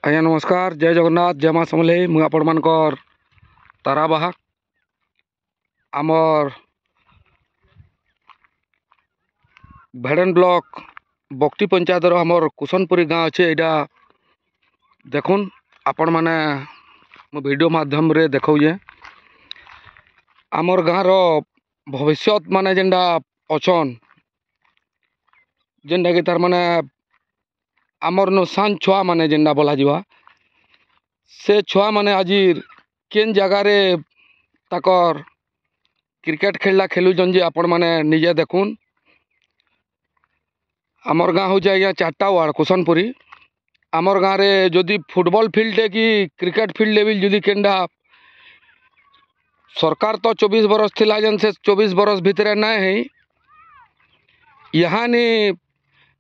आज्ञा नमस्कार। जय जगन्नाथ, जय माँ समलेई। मुझे आपण मानकर तारा बाहा आमर भेड़न ब्लॉक बक्टी पंचायत आमर कुशनपुरी गाँव अच्छे। यहाँ देखुन आपण माने मो वीडियो माध्यम रे देखौजे आमर गाँव भविष्य माने जेनटा अछन जेनटा कि तार माने आमर नो सान छुआ माने जेनटा बोला जीवा से छुआ माने आज केन जगार ताकर क्रिकेट खेलला खेलुजन जे आपण माने निजे देखुन। आमर गाँव हूँ आज्ञा 4टा वार्ड कुशनपुरी। आमर गाँव रे जदि फुटबॉल फील्ड कि क्रिकेट फील्ड भी जदि केनडा सरकार तो 24 बरस थिला जन से 24 बरस भितर ना है। यहाँ नहीं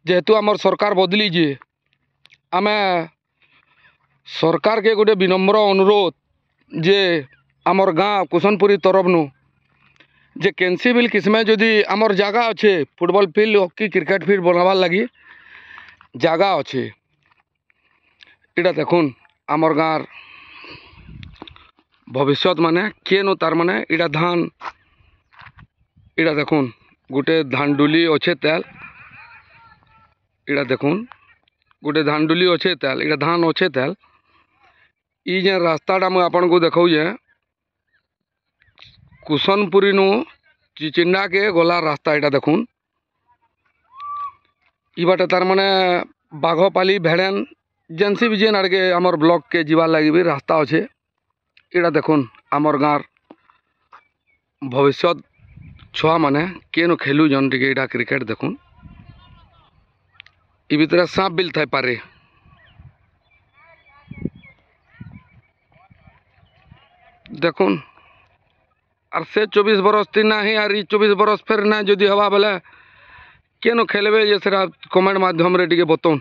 जेहेतु आमर सरकार बदली जे आमे सरकार के गोटे विनम्र अनुरोध जे आमर गाँव कुशनपुरी तरफ नु जे केनसी बिल किसमें जदि आमर जगह अच्छे football field hockey cricket field बनवार लगी जगह अच्छे। इटा देखुन आमर गाँव भविष्य माने केनो तार माने इटा धान इटा देखुन गोटे धानडुली अच्छे तेल इटा देखुन गोटे धानडुली अच्छे तेल इटा धान अच्छे तेल ई जे रास्ताटा मुझे आपन को देखौजे कुशनपुरी नु चिचिंडा के गला रास्ता इटा देखुन ई बाटे तार माने बाघपाली भेड़ेन जेनसी भी जेन आड़के आमर ब्लॉक के जीवार लगी भी रास्ता अच्छे। इटा देखुन आमर गाँव भविष्य छुआ माने केनो खेलु जन टिके इटा क्रिकेट देखुन ई भितर सांप बिल थाई पारे। देखुन आर से 24 बरस तीन ना ही आर 24 बरस फिर ना जदि हवा बेले केनो खेलबे जे कमेंट माध्यम रे टिके बतौन।